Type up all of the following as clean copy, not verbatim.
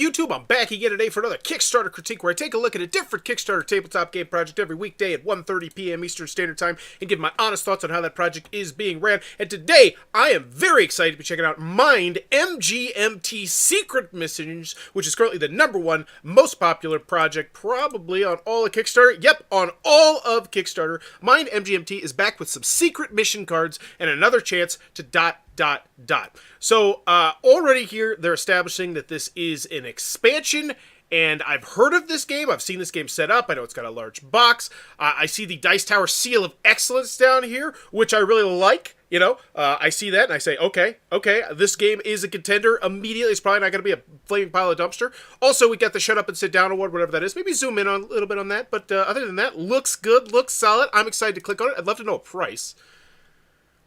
YouTube? I'm back again today for another Kickstarter critique where I take a look at a different Kickstarter tabletop game project every weekday at 1:30 p.m. Eastern Standard Time and give my honest thoughts on how that project is being ran. And today, I am very excited to be checking out MIND MGMT Secret Missions, which is currently the #1 most popular project probably on all of Kickstarter. Yep, on all of Kickstarter. MIND MGMT is back with some secret mission cards and another chance to ... So, already here, they're establishing that this is an expansion, and I've heard of this game. I've seen this game set up. I know it's got a large box. I see the Dice Tower Seal of Excellence down here, which I really like. You know, I see that, and I say, okay, this game is a contender. Immediately, it's probably not going to be a flaming pile of dumpster. Also, we got the Shut Up and Sit Down award, whatever that is. Maybe zoom in on a little bit on that, but other than that, looks good, looks solid. I'm excited to click on it. I'd love to know a price.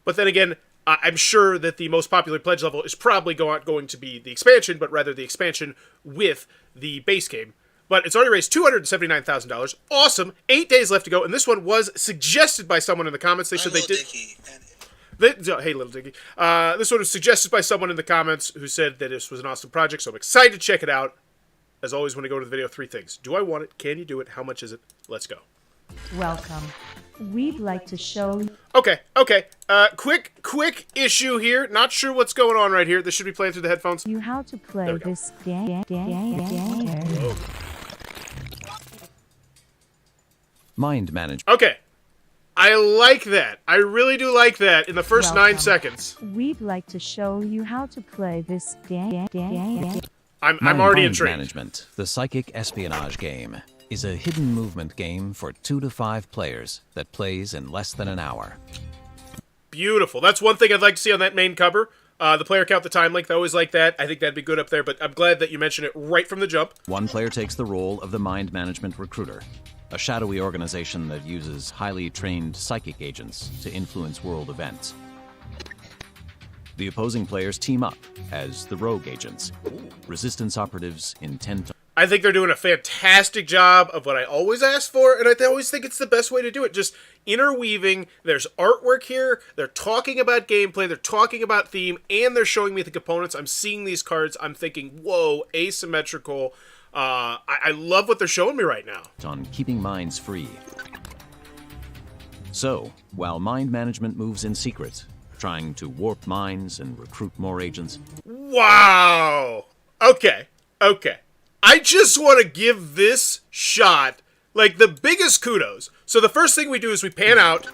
But then again, I'm sure that the most popular pledge level is probably going to be the expansion, but rather the expansion with the base game. But it's already raised $279,000. Awesome. 8 days left to go, and this one was suggested by someone in the comments. They said they did. Hey, Little Dicky. This one was suggested by someone in the comments who said that this was an awesome project, so I'm excited to check it out. As always, when I go to the video, 3 things. Do I want it? Can you do it? How much is it? Let's go. Welcome. We'd like to show you... Okay. Quick issue here. Not sure what's going on right here. This should be playing through the headphones. You how to play this game. Mind management. Okay. I like that. I really do like that in the first 9 seconds. We'd like to show you how to play this game. I'm already Mind intrigued. Management, the psychic espionage game, is a hidden movement game for 2 to 5 players that plays in less than an hour. Beautiful. That's one thing I'd like to see on that main cover. The player count, the time length, I always like that. I think that'd be good up there, but I'm glad that you mentioned it right from the jump. One player takes the role of the mind management recruiter, a shadowy organization that uses highly trained psychic agents to influence world events. The opposing players team up as the rogue agents, resistance operatives intent. I think they're doing a fantastic job of what I always ask for, and I always think it's the best way to do it. Just interweaving. There's artwork here. They're talking about gameplay. They're talking about theme, and they're showing me the components. I'm seeing these cards. I'm thinking, whoa, asymmetrical. I love what they're showing me right now. On keeping minds free. So, while mind management moves in secret, trying to warp minds and recruit more agents. Wow. Okay. I just want to give this shot, like, the biggest kudos. So the first thing we do is we pan out,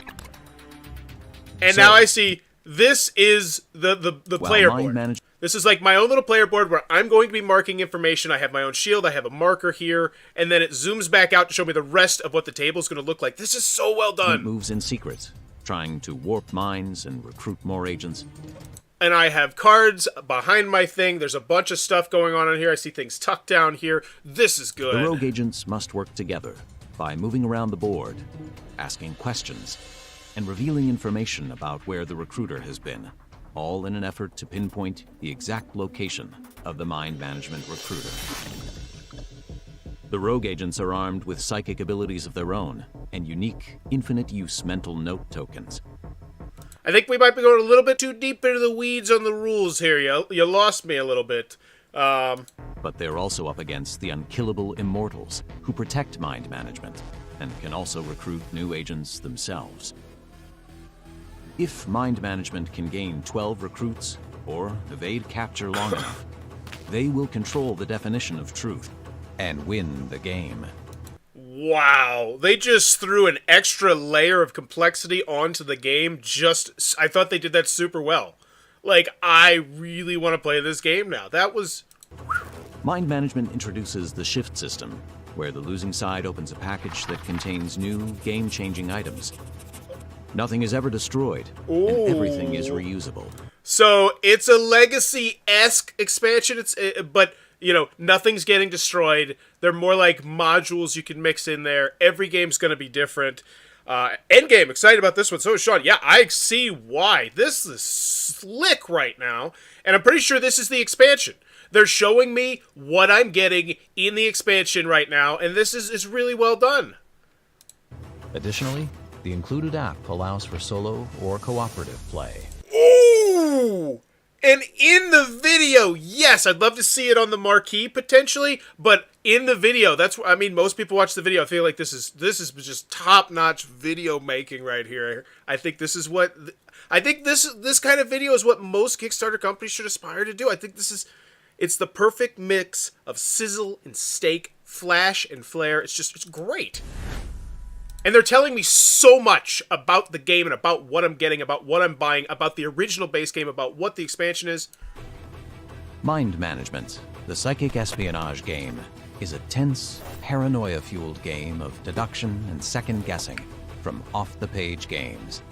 and now I see this is the player board. This is like my own little player board where I'm going to be marking information. I have my own shield. I have a marker here, and then it zooms back out to show me the rest of what the table is going to look like. This is so well done. It moves in secret, trying to warp minds and recruit more agents. And I have cards behind my thing. There's a bunch of stuff going on in here. I see things tucked down here. This is good. The rogue agents must work together by moving around the board, asking questions, and revealing information about where the recruiter has been, all in an effort to pinpoint the exact location of the mind management recruiter. The rogue agents are armed with psychic abilities of their own and unique, infinite-use mental note tokens. I think we might be going a little bit too deep into the weeds on the rules here. You lost me a little bit. But they're also up against the unkillable immortals who protect mind management and can also recruit new agents themselves. If mind management can gain 12 recruits or evade capture long enough, they will control the definition of truth and win the game. Wow, they just threw an extra layer of complexity onto the game. I thought they did that super well. Like, I really want to play this game now. That was... Mind Management introduces the shift system, where the losing side opens a package that contains new, game-changing items. Nothing is ever destroyed, and everything is reusable. So, it's a Legacy-esque expansion, but... You know, nothing's getting destroyed. They're more like modules you can mix in there. Every game's going to be different. Endgame, excited about this one. So is Sean. Yeah, I see why. This is slick right now. And I'm pretty sure this is the expansion. They're showing me what I'm getting in the expansion right now. And this is really well done. Additionally, the included app allows for solo or cooperative play. Ooh! And in the video, yes, I'd love to see it on the marquee potentially, but in the video, that's I mean, most people watch the video. I feel like this is just top-notch video making right here. I think this is what this kind of video is what most Kickstarter companies should aspire to do. I think it's the perfect mix of sizzle and steak, flash and flare. It's great. And they're telling me so much about the game and about what I'm getting, about what I'm buying, about the original base game, about what the expansion is. Mind Management, the psychic espionage game, is a tense, paranoia-fueled game of deduction and second-guessing from off-the-page games.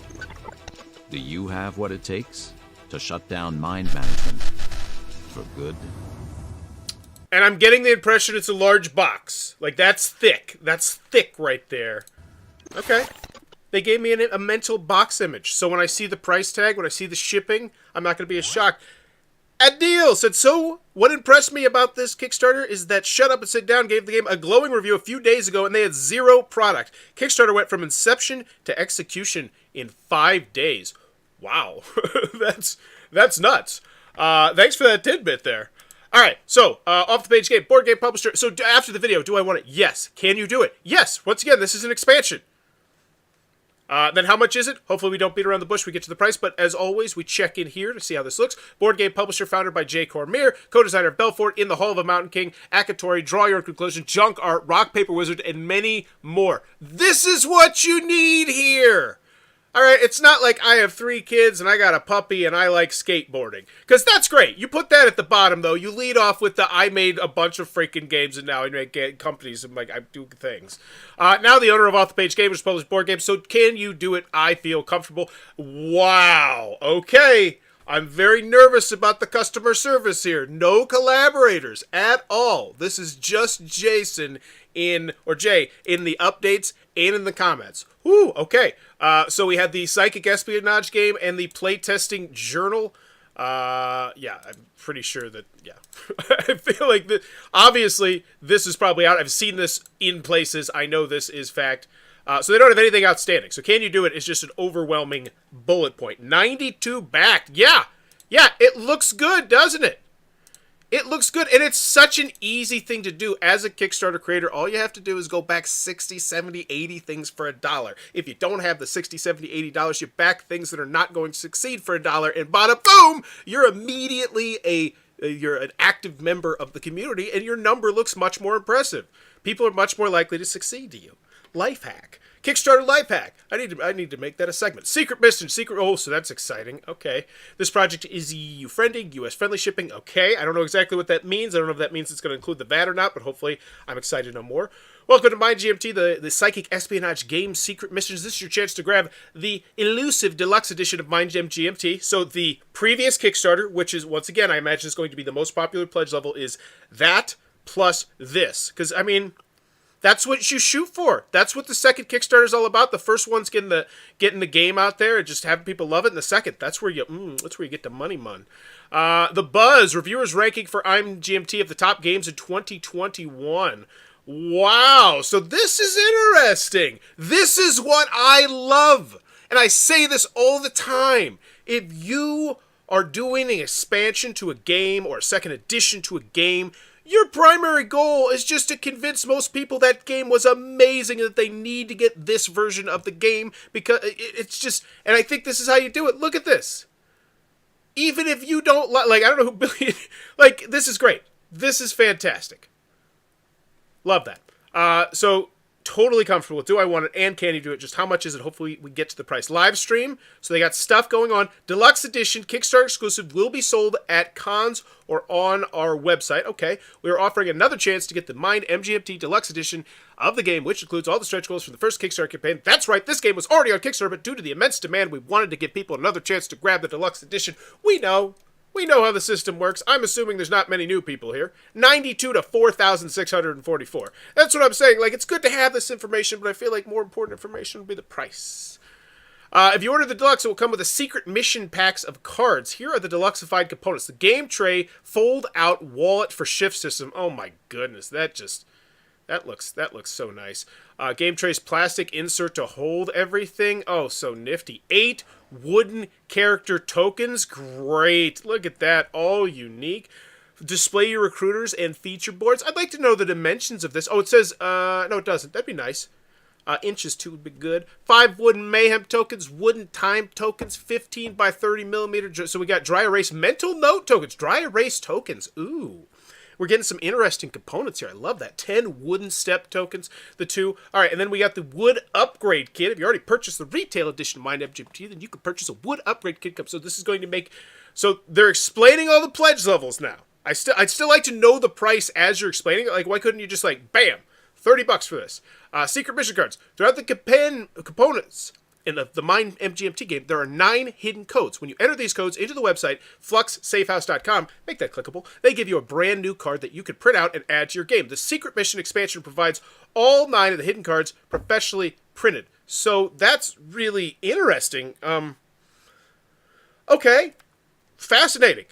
Do you have what it takes to shut down Mind Management for good? And I'm getting the impression it's a large box. Like, that's thick. That's thick right there. Okay. They gave me a mental box image. So when I see the price tag, when I see the shipping, I'm not going to be as shocked. Adil said, so what impressed me about this Kickstarter is that Shut Up and Sit Down gave the game a glowing review a few days ago and they had 0 product. Kickstarter went from inception to execution in 5 days. Wow. That's nuts. Thanks for that tidbit there. All right, so off the page game, board game publisher. So after the video, do I want it? Yes. Can you do it? Yes. Once again, this is an expansion. Then how much is it? Hopefully we don't beat around the bush, we get to the price, but as always, we check in here to see how this looks. Board game publisher, founded by Jay Cormier, co-designer of Belfort, In the Hall of a Mountain King, Akatori, Draw Your Own Conclusion, Junk Art, Rock, Paper Wizard, and many more. This is what you need here! Alright, it's not like I have 3 kids and I got a puppy and I like skateboarding. Because that's great. You put that at the bottom, though. You lead off with the I made a bunch of freaking games and now I make companies and like I do things. Now the owner of Off the Page Gamers published board games. So can you do it? I feel comfortable. Wow. Okay. I'm very nervous about the customer service here. No collaborators at all. This is just Jason Jay in the updates and in the comments. Whew, okay. So we had the Psychic Espionage game and the playtesting journal. Yeah, I'm pretty sure that, yeah. I feel like, obviously, this is probably out. I've seen this in places. I know this is fact. So they don't have anything outstanding. So can you do it? It's just an overwhelming bullet point. 92 backed. Yeah. Yeah, it looks good, doesn't it? It looks good, and it's such an easy thing to do. As a Kickstarter creator, all you have to do is go back 60, 70, 80 things for $1. If you don't have the 60, 70, $80, you back things that are not going to succeed for $1, and bada boom, you're immediately you're an active member of the community, and your number looks much more impressive. People are much more likely to succeed to you. Life hack. Kickstarter life hack. I need to make that a segment. Secret mission. Oh, so that's exciting. Okay. This project is EU friendly, US friendly shipping. Okay. I don't know exactly what that means. I don't know if that means it's going to include the VAT or not, but hopefully I'm excited to know more. Welcome to MIND MGMT, the psychic espionage game secret missions. This is your chance to grab the elusive deluxe edition of MIND MGMT. So the previous Kickstarter, which is, once again, I imagine is going to be the most popular pledge level, is that plus this. Because, I mean, that's what you shoot for. That's what the second Kickstarter is all about. The first one's getting the game out there and just having people love it. And the second, that's where you get the money, man. The Buzz reviewers ranking for MGMT of the top games in 2021. Wow. So this is interesting. This is what I love. And I say this all the time. If you are doing an expansion to a game or a second edition to a game, your primary goal is just to convince most people that game was amazing and that they need to get this version of the game because it's just, and I think this is how you do it. Look at this. Even if you don't like, I don't know who Billy, like, this is great. This is fantastic. Love that. So totally comfortable with do I want it and can you do it? Just how much is it? Hopefully we get to the price. Live stream. So they got stuff going on. Deluxe Edition, Kickstarter exclusive, will be sold at cons or on our website. Okay. We are offering another chance to get the MIND MGMT Deluxe Edition of the game, which includes all the stretch goals from the first Kickstarter campaign. That's right. This game was already on Kickstarter, but due to the immense demand, we wanted to give people another chance to grab the Deluxe Edition. We know how the system works. I'm assuming there's not many new people here. 92 to 4,644. That's what I'm saying. Like, it's good to have this information, but I feel like more important information would be the price. If you order the Deluxe, it will come with a secret mission packs of cards. Here are the Deluxeified components. The game tray, fold-out wallet for shift system. Oh my goodness, that looks so nice. Game tray's plastic insert to hold everything. Oh, so nifty. 8 wooden character tokens. Great. Look at that. All unique. Display your recruiters and feature boards. I'd like to know the dimensions of this. Oh, it says, no, it doesn't. That'd be nice. Inches, too, would be good. 5 wooden mayhem tokens, wooden time tokens, 15 by 30 millimeter. So we got dry erase mental note tokens, dry erase tokens. Ooh. We're getting some interesting components here. I love that. 10 wooden step tokens, the 2. All right, and then we got the wood upgrade kit. If you already purchased the retail edition of MIND MGMT, then you can purchase a wood upgrade kit. So this is going to make... So they're explaining all the pledge levels now. I'd still like to know the price as you're explaining it. Like, why couldn't you just like, bam, $30 for this? Secret mission cards. Throughout the components in the MIND MGMT game, there are 9 hidden codes. When you enter these codes into the website, fluxsafehouse.com, make that clickable, they give you a brand new card that you can print out and add to your game. The secret mission expansion provides all 9 of the hidden cards professionally printed. So that's really interesting. Okay. Fascinating.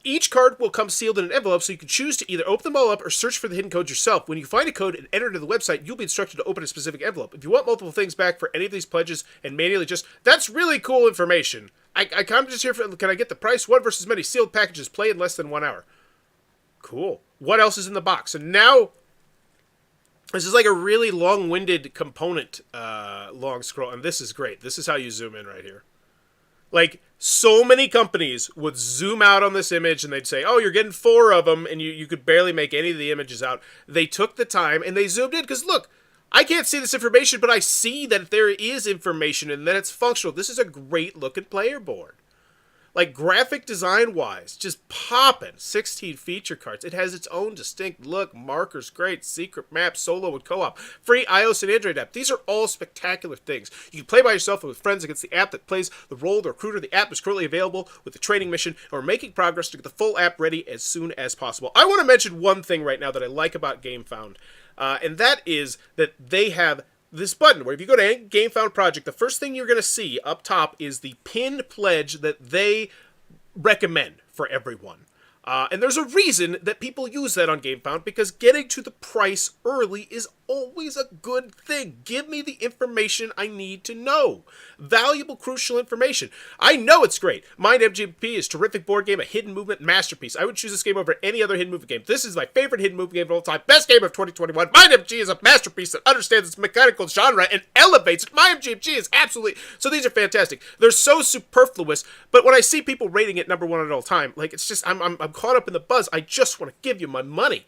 Each card will come sealed in an envelope, so you can choose to either open them all up or search for the hidden codes yourself. When you find a code and enter it to the website, you'll be instructed to open a specific envelope. If you want multiple things back for any of these pledges and manually just... That's really cool information. I kind of just here for... Can I get the price? 1 versus many sealed packages. Play in less than 1 hour. Cool. What else is in the box? So now... This is like a really long-winded component long scroll, and this is great. This is how you zoom in right here. Like, so many companies would zoom out on this image and they'd say, oh, you're getting 4 of them, and you could barely make any of the images out. They took the time and they zoomed in, because look, I can't see this information, but I see that there is information and that it's functional. This is a great looking player board. Like, graphic design-wise, just popping. 16 feature cards. It has its own distinct look. Markers, great. Secret map, solo, and co-op. Free iOS and Android app. These are all spectacular things. You can play by yourself or with friends against the app that plays the role of the recruiter. The app is currently available with the training mission, and we're making progress to get the full app ready as soon as possible. I want to mention one thing right now that I like about GameFound, and that is that they have this button where if you go to any GameFound project, the first thing you're going to see up top is the pinned pledge that they recommend for everyone. And there's a reason that people use that on GameFound, because getting to the price early is always a good thing. Give me the information I need to know. Valuable, crucial information. I know it's great. MIND MGMT is a terrific board game, a hidden movement masterpiece. I would choose this game over any other hidden movement game. This is my favorite hidden movement game of all time. Best game of 2021. MIND MGMT is a masterpiece that understands its mechanical genre and elevates it. MIND MGMT is absolutely... So these are fantastic. They're so superfluous, but when I see people rating it number 1 at all time, like, it's just... I'm caught up in the buzz. I just want to give you my money.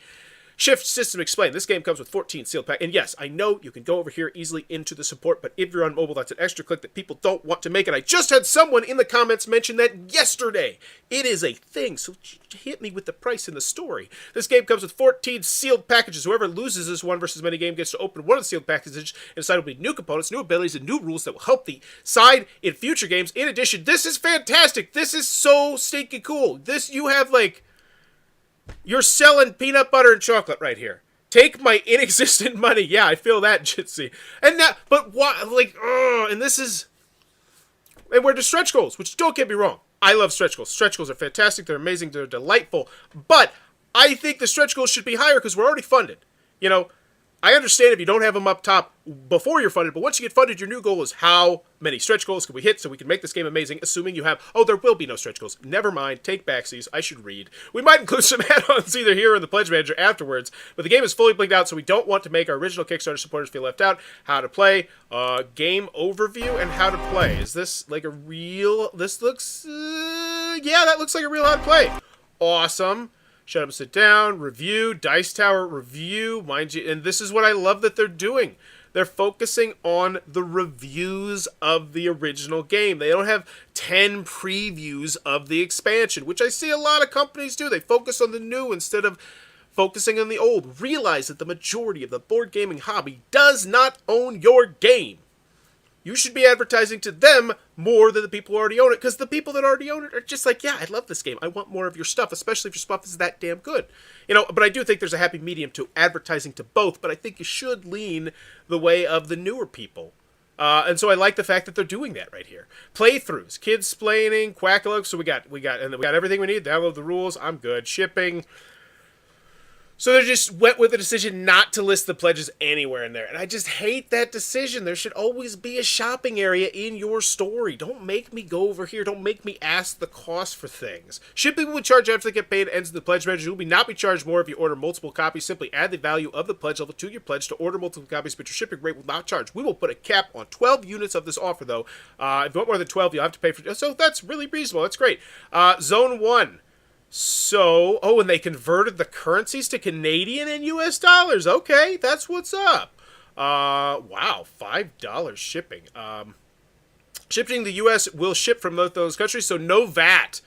Shift System Explained. This game comes with 14 sealed packs. And yes, I know you can go over here easily into the support, but if you're on mobile, that's an extra click that people don't want to make. And I just had someone in the comments mention that yesterday. It is a thing, so hit me with the price in the story. This game comes with 14 sealed packages. Whoever loses this 1 versus many game gets to open one of the sealed packages. And inside will be new components, new abilities, and new rules that will help the side in future games. In addition, this is fantastic. This is so stinking cool. This, you have like... You're selling peanut butter and chocolate right here. Take my inexistent money. Yeah, I feel that, Jitsi. And that, but what, like, and this is, and we're the stretch goals, which don't get me wrong. I love stretch goals. Stretch goals are fantastic. They're amazing. They're delightful. But I think the stretch goals should be higher because we're already funded. You know, I understand if you don't have them up top before you're funded, but once you get funded, your new goal is how many stretch goals can we hit so we can make this game amazing, assuming you have... Oh, there will be no stretch goals. Never mind. Take backsies. I should read. We might include some add-ons either here or in the Pledge Manager afterwards, but the game is fully blinked out, so we don't want to make our original Kickstarter supporters feel left out. How to play, game overview, and how to play. Is this like a real... This looks... yeah, that looks like a real how to play. Awesome. Shut up and sit down, review, Dice Tower, review, mind you, and this is what I love that they're doing. They're focusing on the reviews of the original game. They don't have 10 previews of the expansion, which I see a lot of companies do. They focus on the new instead of focusing on the old. Realize that the majority of the board gaming hobby does not own your game. You should be advertising to them more than the people who already own it, because the people that already own it are just like, yeah, I love this game. I want more of your stuff, especially if your stuff is that damn good. You know, but I do think there's a happy medium to advertising to both, but I think you should lean the way of the newer people. And so I like the fact that they're doing that right here. Playthroughs, kids explaining, Quackalope. So we got everything we need. Download the rules. I'm good. Shipping. So they just went with the decision not to list the pledges anywhere in there. And I just hate that decision. There should always be a shopping area in your story. Don't make me go over here. Don't make me ask the cost for things. Shipping will charge after they get paid ends the pledge measure. You will not be charged more if you order multiple copies. Simply add the value of the pledge level to your pledge to order multiple copies, but your shipping rate will not charge. We will put a cap on 12 units of this offer, though. If you want more than 12, you'll have to pay for it. So that's really reasonable. That's great. Zone 1. So, and they converted the currencies to Canadian and US dollars. Okay, that's what's up. Wow, $5 shipping. Shipping the US will ship from both those countries, so no VAT.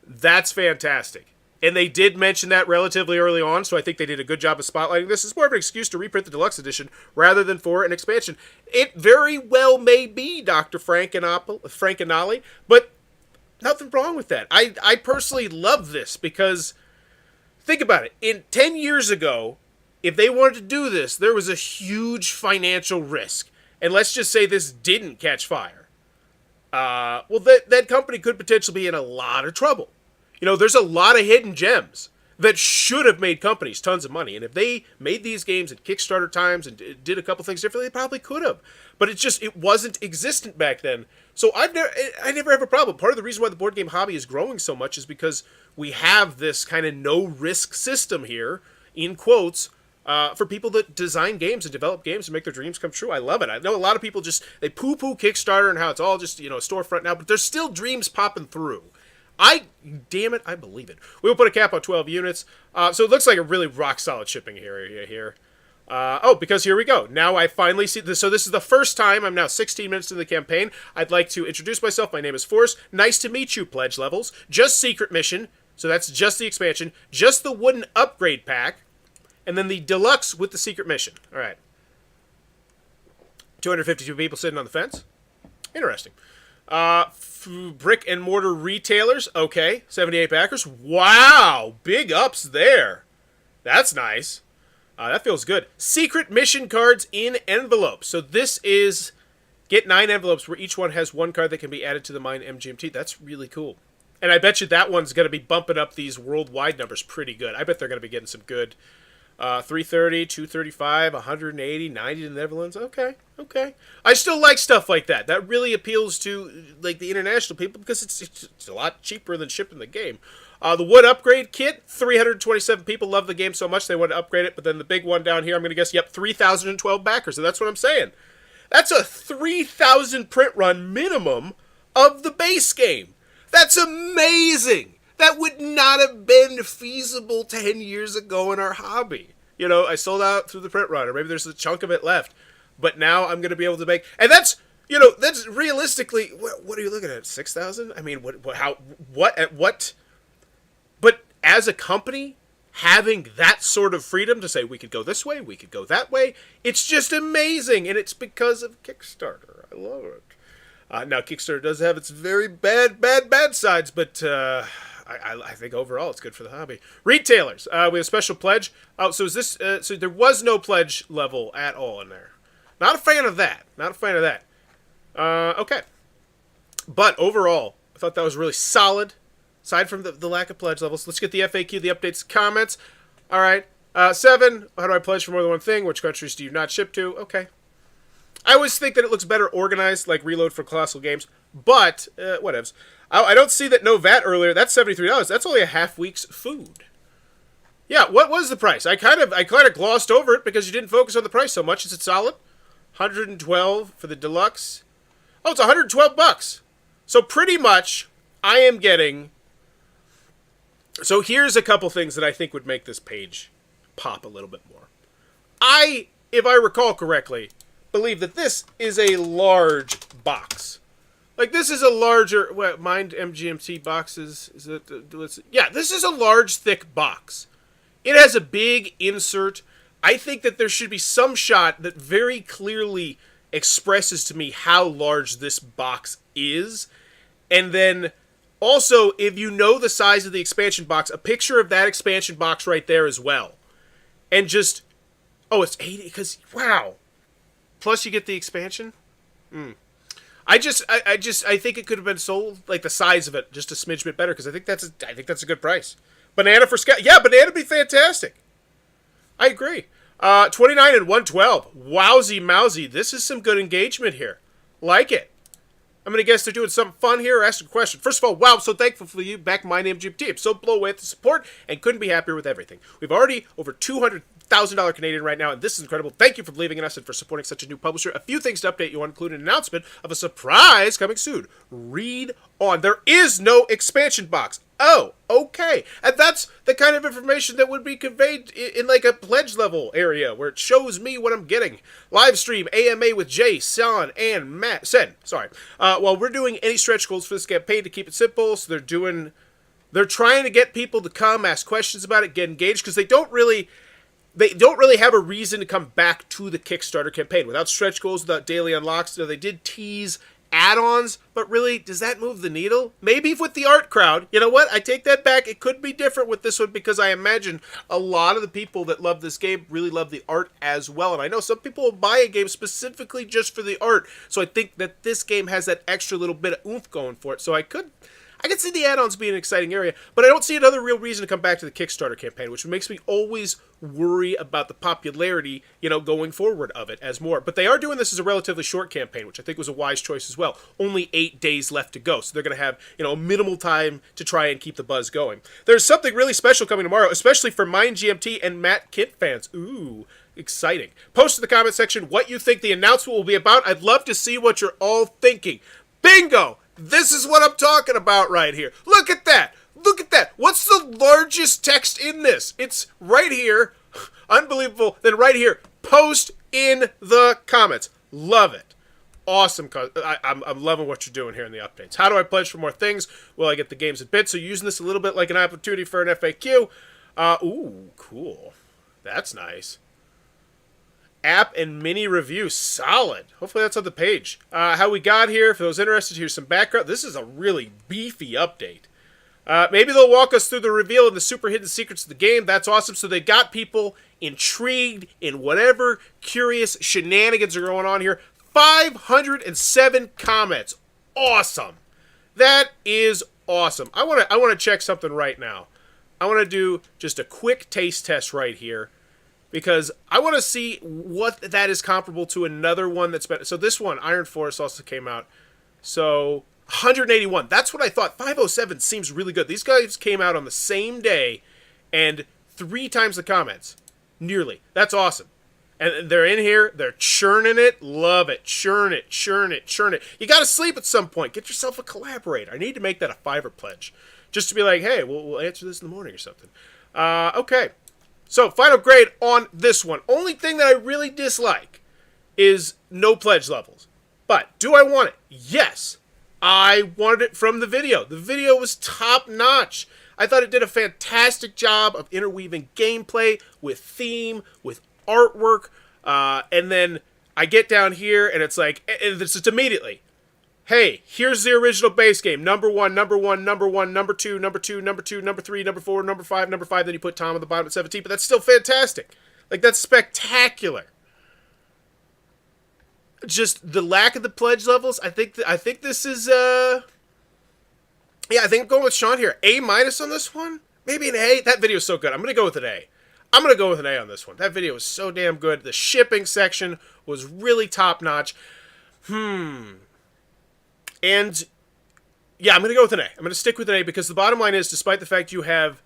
That's fantastic. And they did mention that relatively early on, so I think they did a good job of spotlighting this. It's more of an excuse to reprint the Deluxe Edition rather than for an expansion. It very well may be, Dr. Frankenali, but nothing wrong with that. I personally love this because, think about it. 10 years ago, if they wanted to do this, there was a huge financial risk. And let's just say this didn't catch fire. That company could potentially be in a lot of trouble. There's a lot of hidden gems that should have made companies tons of money. And if they made these games at Kickstarter times and did a couple things differently, they probably could have. But it wasn't existent back then. So I never have a problem. Part of the reason why the board game hobby is growing so much is because we have this kind of no-risk system here, in quotes, for people that design games and develop games and make their dreams come true. I love it. I know a lot of people they poo-poo Kickstarter and how it's all just, a storefront now, but there's still dreams popping through. Damn it, I believe it. We will put a cap on 12 units. So it looks like a really rock-solid shipping area here. Because here we go. Now I finally see this. So this is the first time. I'm now 16 minutes into the campaign. I'd like to introduce myself. My name is Forrest. Nice to meet you, pledge levels. Just secret mission. So that's just the expansion. Just the wooden upgrade pack. And then the deluxe with the secret mission. All right. 252 people sitting on the fence. Interesting. Brick and mortar retailers. Okay. 78 backers. Wow. Big ups there. That's nice. That feels good. Secret mission cards in envelopes. So this is get 9 envelopes where each one has one card that can be added to the MIND MGMT. That's really cool. And I bet you that one's going to be bumping up these worldwide numbers pretty good. I bet they're going to be getting some good 330, 235, 180, 90 in the Netherlands. Okay. I still like stuff like that. That really appeals to like the international people because it's a lot cheaper than shipping the game. The wood upgrade kit, 327 people love the game so much they want to upgrade it. But then the big one down here, I'm going to guess, 3,012 backers. And that's what I'm saying. That's a 3,000 print run minimum of the base game. That's amazing. That would not have been feasible 10 years ago in our hobby. I sold out through the print run, or maybe there's a chunk of it left. But now I'm going to be able to make... And that's realistically... What are you looking at? 6,000? I mean, what... But as a company, having that sort of freedom to say, we could go this way, we could go that way, it's just amazing. And it's because of Kickstarter. I love it. Now, Kickstarter does have its very bad sides, but I think overall it's good for the hobby. Retailers. We have a special pledge. Oh, so is this... so there was no pledge level at all in there. Not a fan of that. Okay. But overall, I thought that was really solid. Aside from the lack of pledge levels, let's get the FAQ, the updates, comments. All right. 7, how do I pledge for more than one thing? Which countries do you not ship to? Okay. I always think that it looks better organized, like Reload for Colossal Games, but whatevs. I don't see that no VAT earlier. That's $73. That's only a half week's food. Yeah, what was the price? I kind of glossed over it because you didn't focus on the price so much. Is it solid? 112 for the deluxe. Oh, it's $112. So pretty much I am getting... So here's a couple things that I think would make this page pop a little bit more. If I recall correctly, believe that this is a large box. Like, this is a larger... MIND MGMT boxes? Is it... yeah, this is a large, thick box. It has a big insert. I think that there should be some shot that very clearly expresses to me how large this box is. And then... also, if you know the size of the expansion box, a picture of that expansion box right there as well. And just... oh, it's 80... because... wow. Plus you get the expansion? I think it could have been sold, like, the size of it, just a smidge bit better, because I think that's a good price. Banana for Scout. Yeah, banana would be fantastic. I agree. 29 and 112. Wowzy mousy. This is some good engagement here. Like it. I'm going to guess they're doing something fun here or asking a question. First of all, wow, I'm so thankful for you back MIND MGMT. I'm so blown away at the support and couldn't be happier with everything. We've already over $200,000 Canadian right now, and this is incredible. Thank you for believing in us and for supporting such a new publisher. A few things to update you on, including an announcement of a surprise coming soon. Read on. There is no expansion box. Oh, okay. And that's the kind of information that would be conveyed in like a pledge level area where it shows me what I'm getting. Live stream AMA with Jay, Son, and Matt. Sen, sorry. Well, we're doing any stretch goals for this campaign to keep it simple. So they're trying to get people to come, ask questions about it, get engaged, because they don't really have a reason to come back to the Kickstarter campaign. Without stretch goals, without daily unlocks, they did tease add-ons, but really, does that move the needle? Maybe with the art crowd. You know what? I take that back. It could be different with this one because I imagine a lot of the people that love this game really love the art as well. And I know some people will buy a game specifically just for the art. So I think that this game has that extra little bit of oomph going for it. So I could see the add-ons being an exciting area, but I don't see another real reason to come back to the Kickstarter campaign, which makes me always worry about the popularity, going forward of it as more. But they are doing this as a relatively short campaign, which I think was a wise choice as well. Only 8 days left to go, so they're going to have, a minimal time to try and keep the buzz going. There's something really special coming tomorrow, especially for MIND GMT and Matt Kint fans. Ooh, exciting. Post in the comment section what you think the announcement will be about. I'd love to see what you're all thinking. Bingo! This is what I'm talking about right here. Look at that. Look at that. What's the largest text in this? It's right here. Unbelievable. Then right here. Post in the comments. Love it. Awesome. I'm loving what you're doing here in the updates. How do I pledge for more things? Well, I get the games in bits. So using this a little bit like an opportunity for an FAQ. Ooh, cool. That's nice. App and mini review, solid. Hopefully that's on the page. How we got here, for those interested, here's some background. This is a really beefy update. Maybe they'll walk us through the reveal and the super hidden secrets of the game. That's awesome. So they got people intrigued in whatever curious shenanigans are going on here. 507 comments. Awesome. That is awesome. I want to check something right now. I want to do just a quick taste test right here, because I want to see what that is comparable to another one that's been... So this one, Iron Forest, also came out. So 181. That's what I thought. 507 seems really good. These guys came out on the same day and 3 times the comments. Nearly. That's awesome. And they're in here. They're churning it. Love it. Churn it. Churn it. Churn it. You got to sleep at some point. Get yourself a collaborator. I need to make that a $5 pledge. Just to be like, hey, we'll answer this in the morning or something. Okay. So, final grade on this one. Only thing that I really dislike is no pledge levels. But, do I want it? Yes. I wanted it from the video. The video was top-notch. I thought it did a fantastic job of interweaving gameplay with theme, with artwork. And then I get down here, and it's like, it's just immediately, hey, here's the original base game. Number 1, number 1, number 1, number 2, number 2, number 2, number 3, number 4, number 5, number 5. Then you put Tom on the bottom at 17, but that's still fantastic. Like, that's spectacular. Just the lack of the pledge levels. I think this is, yeah, I think I'm going with Sean here. A- on this one? Maybe an A? That video is so good. I'm going to go with an A. I'm going to go with an A on this one. That video was so damn good. The shipping section was really top-notch. And, yeah, I'm going to go with an A. I'm going to stick with an A because the bottom line is, despite the fact you have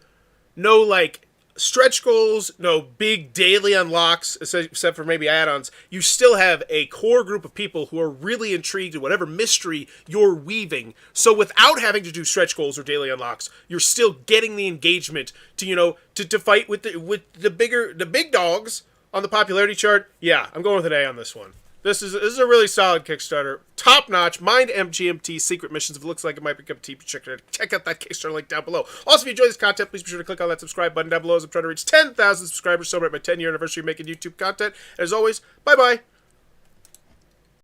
no, like, stretch goals, no big daily unlocks, except for maybe add-ons, you still have a core group of people who are really intrigued in whatever mystery you're weaving. So without having to do stretch goals or daily unlocks, you're still getting the engagement to, to fight with the big dogs on the popularity chart. Yeah, I'm going with an A on this one. This is a really solid Kickstarter. Top-notch. MIND MGMT Secret Missions. If it looks like it might become TP, check out that Kickstarter link down below. Also, if you enjoy this content, please be sure to click on that subscribe button down below as I'm trying to reach 10,000 subscribers, celebrate my 10-year anniversary of making YouTube content. And as always, bye-bye.